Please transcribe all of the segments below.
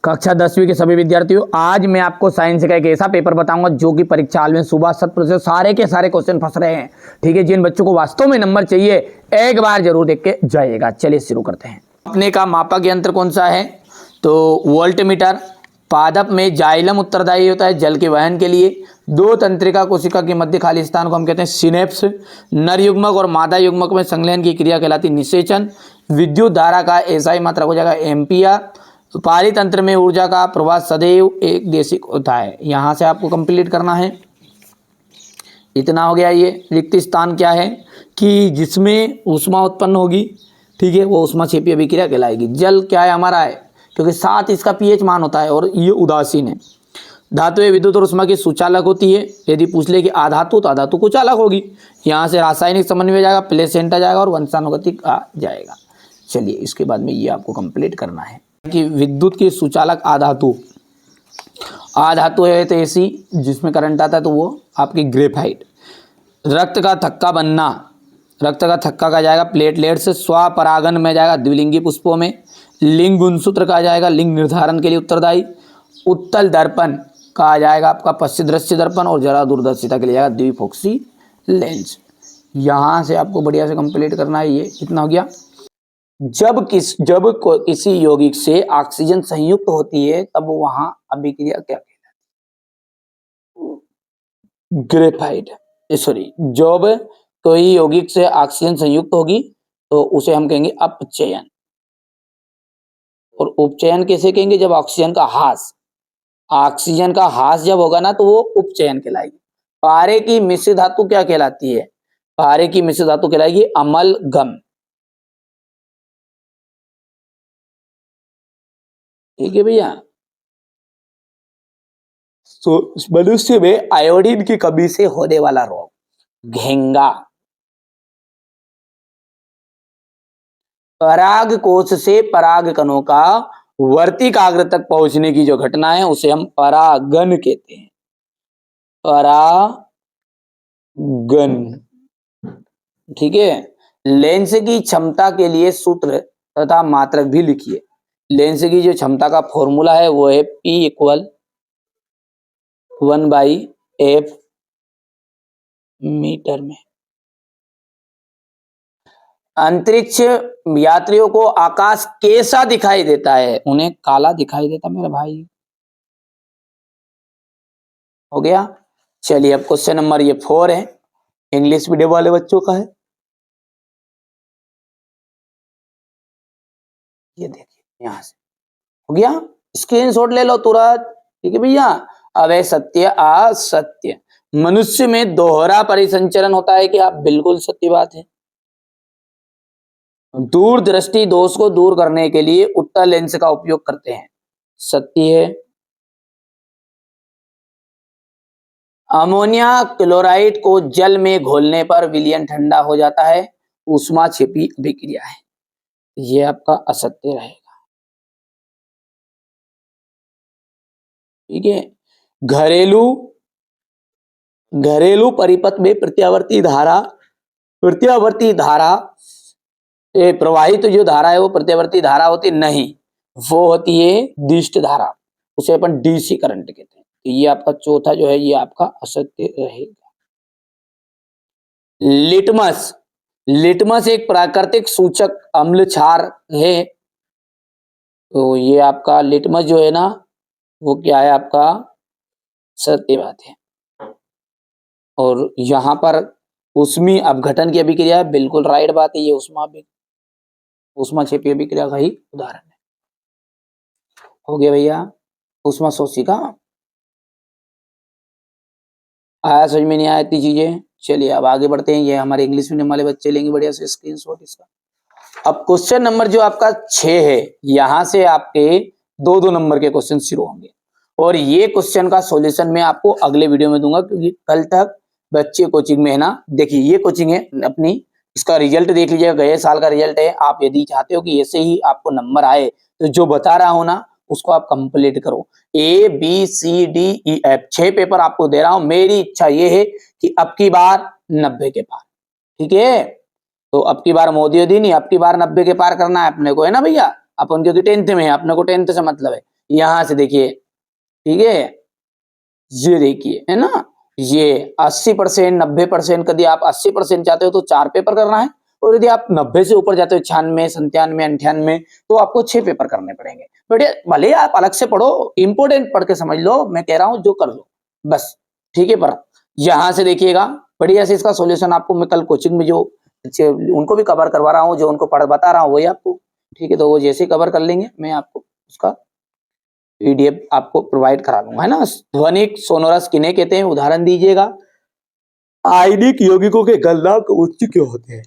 कक्षा 10वीं के सभी विद्यार्थियों, आज मैं आपको साइंस का एक ऐसा पेपर बताऊंगा जो कि परीक्षा हाल में सुबह 100% सारे के सारे क्वेश्चन फंस रहे हैं। ठीक है, जिन बच्चों को वास्तव में नंबर चाहिए एक बार जरूर देख के जाइएगा। चलिए शुरू करते हैं। अपने का मापक यंत्र कौन सा है? तो वोल्ट मीटर। पादप में जाइलम उत्तरदायी होता है जल के वहन के लिए। दो तंत्रिका कोशिका के मध्य खाली स्थान को हम कहते हैं सिनेप्स। नर युग्मक और मादा युग्मक में संलयन की क्रिया कहलाती निषेचन। विद्युत धारा का एसआई मात्रक हो जाएगा एम्पियर। पारितंत्र में ऊर्जा का प्रवाह सदैव एक देशिक होता है। यहां से आपको कंप्लीट करना है। इतना हो गया। ये रिक्त स्थान क्या है कि जिसमें ऊष्मा उत्पन्न होगी, ठीक है, वो ऊष्मा क्षेपीय अभिक्रिया कहलाएगी। जल क्या है हमारा है, क्योंकि 7 इसका पीएच मान होता है और ये उदासीन है। धातुएं विद्युत और ऊष्मा की सुचालक होती है। यदि पूछ ले कि आधातु तो आधातु कुचालक होगी। यहाँ से रासायनिक समन्वय जाएगा, प्लेसेंटा जाएगा और वंशानुगतिक आ जाएगा। चलिए इसके बाद में ये आपको कंप्लीट करना है कि विद्युत की सुचालक आधातु है तो ऐसी जिसमें करंट आता है तो वो आपकी ग्रेफाइट। रक्त का थक्का बनना, रक्त का थक्का का जाएगा प्लेटलेट से। स्वपरागन में जाएगा द्विलिंगी पुष्पों में। लिंग गुणसूत्र का जाएगा लिंग निर्धारण के लिए उत्तरदायी। उत्तल दर्पण का आ जाएगा आपका पश्चिम दृश्य दर्पण और जरा दूरदर्शिता के लिए जाएगा द्विफोक्सी लेंस। यहाँ से आपको बढ़िया से कंप्लीट करना है। ये कितना हो गया? जब किसी यौगिक से ऑक्सीजन संयुक्त होती है तब वहां अभिक्रिया क्या कहलाती है? ग्रेफाइट। सॉरी, जब कोई यौगिक से ऑक्सीजन संयुक्त होगी तो उसे हम कहेंगे अपचयन। और उपचयन कैसे कहेंगे? जब ऑक्सीजन का ह्रास जब होगा ना तो वो उपचयन कहलाएगी। पारे की मिश्र धातु क्या कहलाती है? पारे की मिश्र धातु कहलाएगी अमलगम। ठीक है भैया। तो मनुष्य में आयोडीन की कमी से होने वाला रोग घेंगा। पराग कोश से पराग कणों का वर्तिकाग्र तक पहुंचने की जो घटना है उसे हम परागन कहते हैं। परागन। ठीक है। लेंस की क्षमता के लिए सूत्र तथा मात्रक भी लिखिए। लेंस की जो क्षमता का फॉर्मूला है वो है P = 1/f मीटर में। अंतरिक्ष यात्रियों को आकाश कैसा दिखाई देता है? उन्हें काला दिखाई देता मेरा भाई। हो गया। चलिए अब क्वेश्चन नंबर ये 4 है, इंग्लिश मीडियम वाले बच्चों का है। ये देखिए यहां से हो गया। स्क्रीनशॉट ले लो तुरंत। ठीक है भैया। अवय सत्य असत्य। मनुष्य में दोहरा परिसंचरण होता है कि आप बिल्कुल सत्य बात है। दूरदृष्टि दोष को दूर करने के लिए उत्तल लेंस का उपयोग करते हैं। सत्य है। अमोनिया क्लोराइड को जल में घोलने पर विलयन ठंडा हो जाता है, ऊष्मा छिपी अभिक्रिया है। ये आपका असत्य रहेगा। ठीक है। घरेलू परिपथ में प्रत्यावर्ती धारा प्रवाहित जो धारा है वो प्रत्यावर्ती धारा होती नहीं, वो होती है दिष्ट धारा। उसे अपन डीसी करंट कहते हैं। तो ये आपका चौथा जो है ये आपका असत्य रहेगा। लिटमस एक प्राकृतिक सूचक अम्ल क्षार है। तो ये आपका लिटमस जो है ना वो क्या है आपका सत्य बात है। और यहां पर ऊष्मीय अपघटन की अभिक्रिया है, बिल्कुल राइट बात है। ये ऊष्मा क्षेपीय अभिक्रिया का ही उदाहरण है। हो गया भैया। ऊष्मा शोषिका आया समझ में नहीं आया इतनी चीजें। चलिए अब आगे बढ़ते हैं। ये हमारे इंग्लिश मीडियम वाले बच्चे लेंगे बढ़िया से स्क्रीनशॉट इसका। अब क्वेश्चन नंबर जो आपका 6 है, यहां से आपके 2-2 नंबर के क्वेश्चन शुरू होंगे और ये क्वेश्चन का सॉल्यूशन मैं आपको अगले वीडियो में दूंगा, क्योंकि कल तक बच्चे कोचिंग में है ना। देखिए ये कोचिंग है अपनी, इसका रिजल्ट देख लीजिएगा, गए साल का रिजल्ट है। आप यदि चाहते हो कि ऐसे ही आपको नंबर आए तो जो बता रहा हूं ना उसको आप कंप्लीट करो। ABCDEF 6 पेपर आपको दे रहा हूं। मेरी इच्छा ये है कि अब की बार 90 के पार। ठीक है। तो अब की बार मोदी नहीं, अब की बार 90 के पार करना है अपने को, है ना भैया। अपन क्योंकि 10th में है, अपने को 10th से मतलब है। यहां से देखिए, ठीक है, ये देखिए, है ना, ये 80%, 90%, कभी आप 80% चाहते हो तो 4 पेपर करना है, और यदि आप 90 से ऊपर जाते हो, 96, 97, 98, तो आपको 6 पेपर करने पड़ेंगे। बेटे भले आप अलग से पढ़ो, इंपोर्टेंट पढ़ के समझ लो, मैं कह रहा हूं जो कर लो बस, ठीक है। पर यहां से देखिएगा, बढ़िया से इसका सॉल्यूशन आपको मैं कल कोचिंग में जो उनको भी कवर करवा रहा हूँ, जो उनको पढ़ बता रहा हूँ वही आपको, ठीक है, तो वो जैसे कवर कर लेंगे मैं आपको उसका पीडीएफ आपको प्रोवाइड करा दूंगा, है ना। ध्वनिक सोनोरस किन्हें कहते हैं, उदाहरण दीजिएगा। आयनिक यौगिकों के गलनांक उच्च क्यों होते हैं?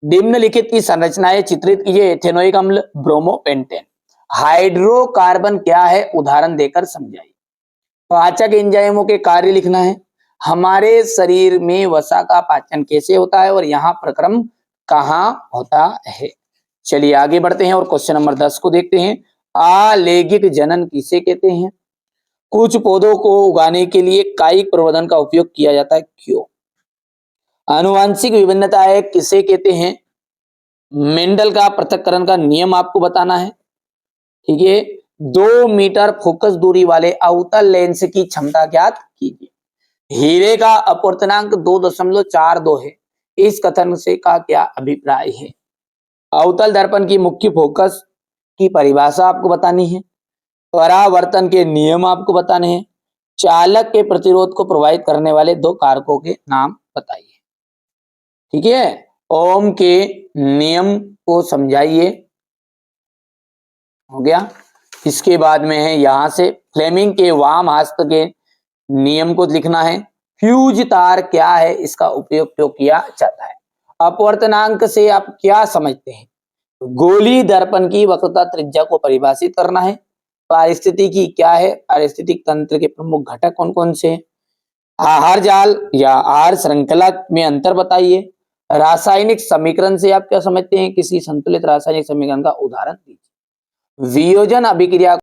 निम्नलिखित की संरचनाएं चित्रित कीजिए। एथेनोइक अम्ल, ब्रोमोपेंटेन। हाइड्रोकार्बन क्या है, उदाहरण देकर समझाइए। पाचक एंजाइमों के कार्य लिखना है। हमारे शरीर में वसा का पाचन कैसे होता है और यहाँ प्रक्रम कहाँ होता है। चलिए आगे बढ़ते हैं और क्वेश्चन नंबर 10 को देखते हैं। आलैंगिक जनन किसे कहते हैं? कुछ पौधों को उगाने के लिए कायिक प्रवर्धन का उपयोग किया जाता है, क्यों? आनुवांशिक विभिन्नता है किसे कहते हैं? मेंडल का पृथक्करण का नियम आपको बताना है, ठीक है। 2 मीटर फोकस दूरी वाले अवतल लेंस की क्षमता ज्ञात कीजिए। हीरे का अपवर्तनांक 2.42 है, इस कथन से का क्या अभिप्राय है? अवतल दर्पण की मुख्य फोकस की परिभाषा आपको बतानी है। परावर्तन के नियम आपको बताने हैं। चालक के प्रतिरोध को प्रभावित करने वाले 2 कारकों के नाम बताइए, ठीक है। ओम के नियम को समझाइए, हो गया। इसके बाद में है यहां से फ्लेमिंग के वाम हस्त के नियम को लिखना है। फ्यूज तार क्या है, इसका उपयोग क्यों किया जाता है? अपवर्तनांक से आप क्या समझते हैं? गोली दर्पण की वक्रता त्रिज्या को परिभाषित करना है। पारिस्थितिकी क्या है, पारिस्थितिक तंत्र के प्रमुख घटक कौन कौन से हैं? आहार जाल या आहार श्रृंखला में अंतर बताइए। रासायनिक समीकरण से आप क्या समझते हैं? किसी संतुलित रासायनिक समीकरण का उदाहरण दीजिए। वियोजन अभिक्रिया